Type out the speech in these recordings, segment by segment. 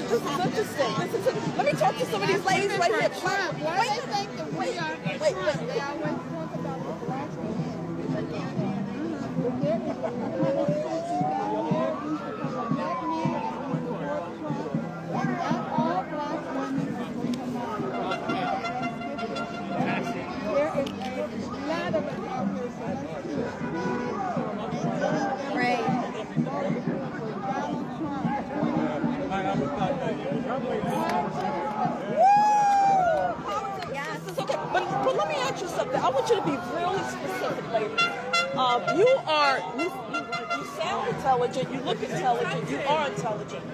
this is interesting. Let me talk to some of these ladies right here. Why do you think that we are for Trump? They always talk about the black man. But there is a couple of countries out there from a black man that will support Trump. And not all black women will come out. There is a lot of us out there, so let's see it. Right. Donald Trump. Yes, it's okay. But let me ask you something. I want you to be really specific, ladies. You sound intelligent. You look intelligent. You are intelligent.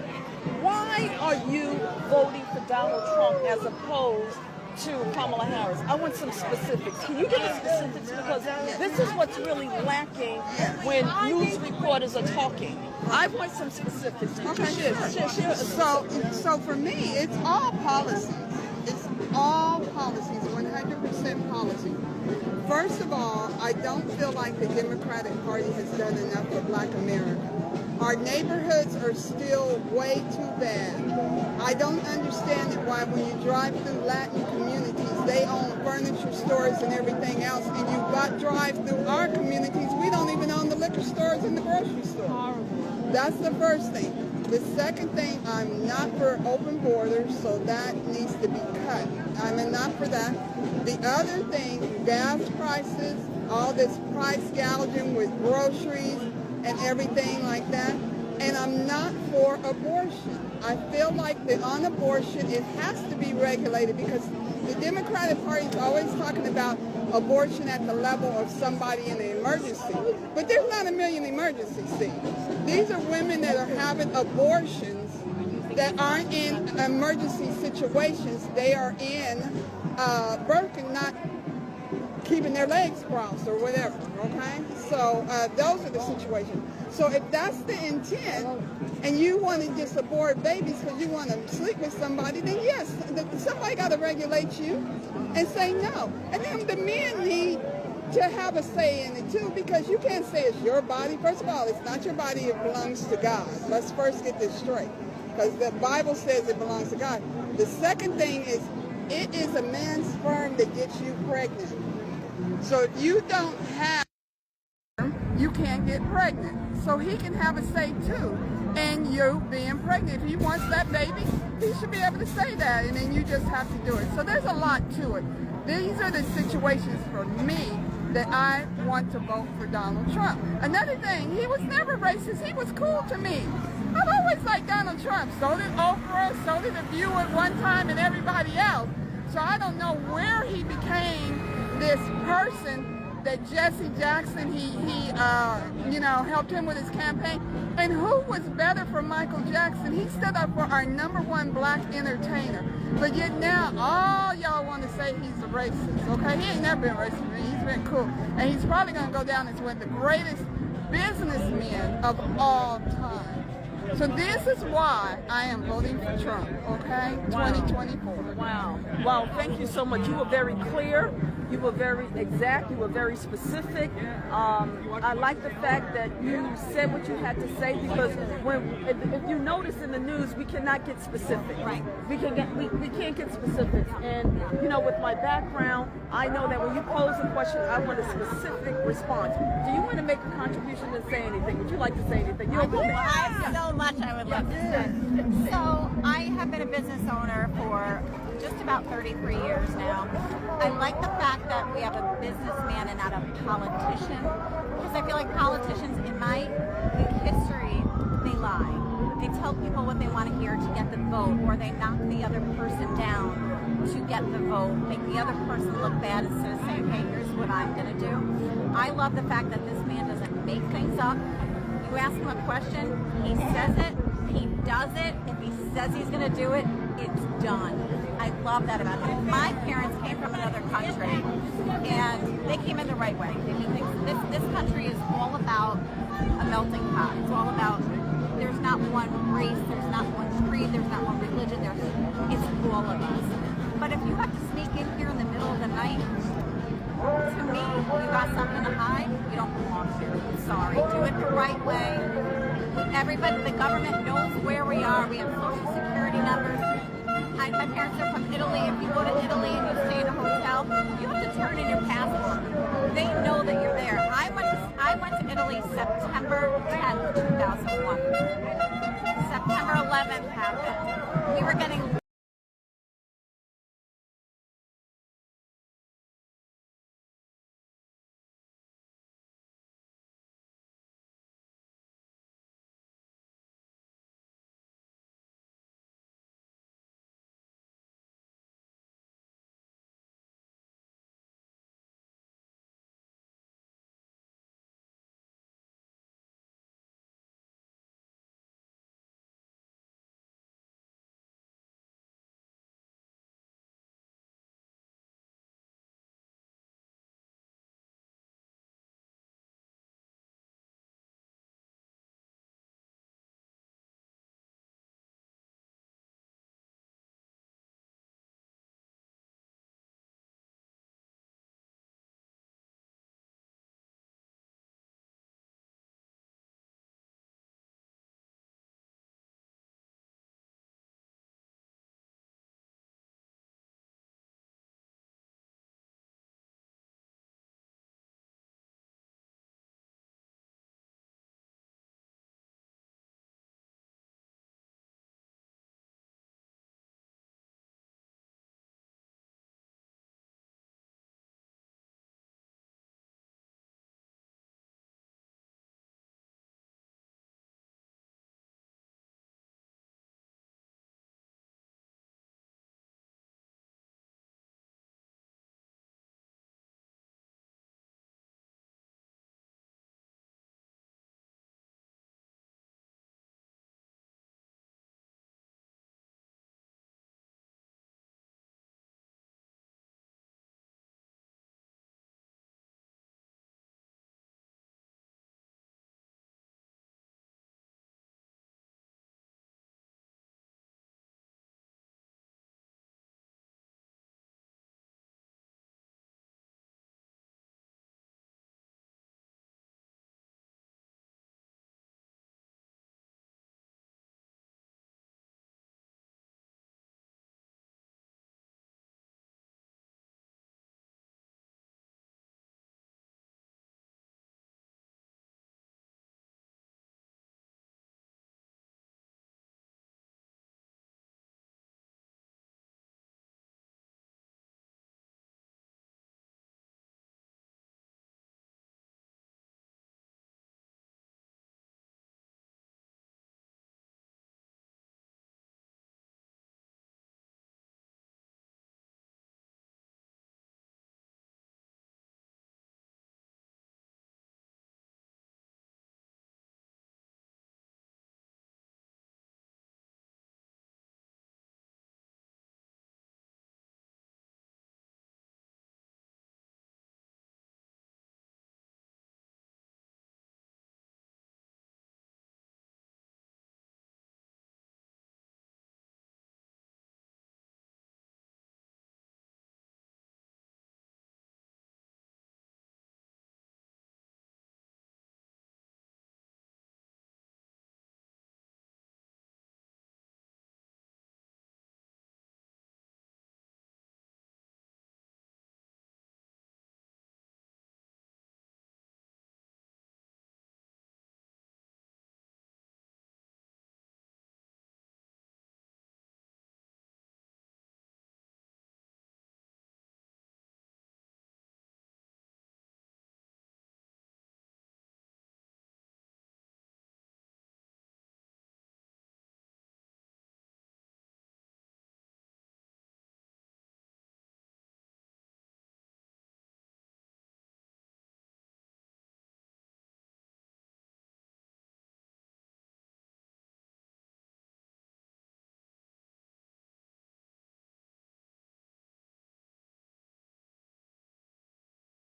Why are you voting for Donald Trump as opposed to Kamala Harris? I want some specifics. Can you give us specifics? Because this is what's really lacking when news reporters are talking. I want some specifics. Okay, sure. So for me, it's all policies. It's all policies, 100% policy. First of all, I don't feel like the Democratic Party has done enough for Black America. Our neighborhoods are still way too bad. I don't understand it why when you drive through Latin communities, they own furniture stores and everything else, and you drive through our communities, we don't even own the liquor stores and the grocery store. That's the first thing. The second thing, I'm not for open borders, so that needs to be cut. I'm not for that. The other thing, gas prices, all this price gouging with groceries and everything like that. And I'm not for abortion. I feel like on abortion, it has to be regulated because the Democratic Party is always talking about abortion at the level of somebody in an emergency. But there's not a million emergencies. These are women that are having abortions that aren't in emergency situations. They are in birth and not keeping their legs crossed or whatever, okay? So those are the situations. So if that's the intent, and you want to just abort babies because you want to sleep with somebody, then yes, somebody got to regulate you and say no. And then the men need to have a say in it too, because you can't say it's your body. First of all, it's not your body, it belongs to God. Let's first get this straight, because the Bible says it belongs to God. The second thing is, it is a man's sperm that gets you pregnant. So if you don't have sperm, you can't get pregnant. So he can have a say too in you being pregnant. If he wants that baby, he should be able to say that, and then you just have to do it. So there's a lot to it. These are the situations for me that I want to vote for Donald Trump. Another thing, he was never racist. He was cool to me. I've always liked Donald Trump. So did Oprah, so did The View at one time, and everybody else. So I don't know where he became this person that Jesse Jackson, he helped him with his campaign. And who was better for Michael Jackson? He stood up for our #1 black entertainer. But yet now, all y'all want to say he's a racist, okay? He ain't never been racist. He's been cool. And he's probably going to go down as one of the greatest businessmen of all time. So this is why I am voting for Trump, okay? Wow. 2024. Wow. Wow, thank you so much. You were very clear. You were very exact. You were very specific. I like the fact that you said what you had to say, because if you notice in the news, we cannot get specific. Right. We can't get specifics. And with my background, I know that when you pose a question, I want a specific response. Do you want to make a contribution and say anything? Would you like to say anything? I have so much I would love to say. So I have been a business owner for just about 33 years now. I like the fact that we have a businessman and not a politician, because I feel like politicians, in my history, they lie. They tell people what they want to hear to get the vote, or they knock the other person down to get the vote, make the other person look bad instead of saying, hey, here's what I'm going to do. I love the fact that this man doesn't make things up. You ask him a question, he says it, he does it. If he says he's going to do it, it's done. I love that about him. My parents came from another country, and they came in the right way. This country is all about a melting pot. It's all about, there's not one race, there's not one creed, there's not one religion, it's all of us. But if you have to sneak in here in the middle of the night, to me, you got something to hide, you don't belong here. I'm sorry. Do it the right way. Everybody, the government knows where we are. We have Social Security my parents are from Italy. If you go to Italy and you stay in a hotel, you have to turn in your passport. They know that you're there. I went to Italy September 10th, 2001. September 11th happened. We were getting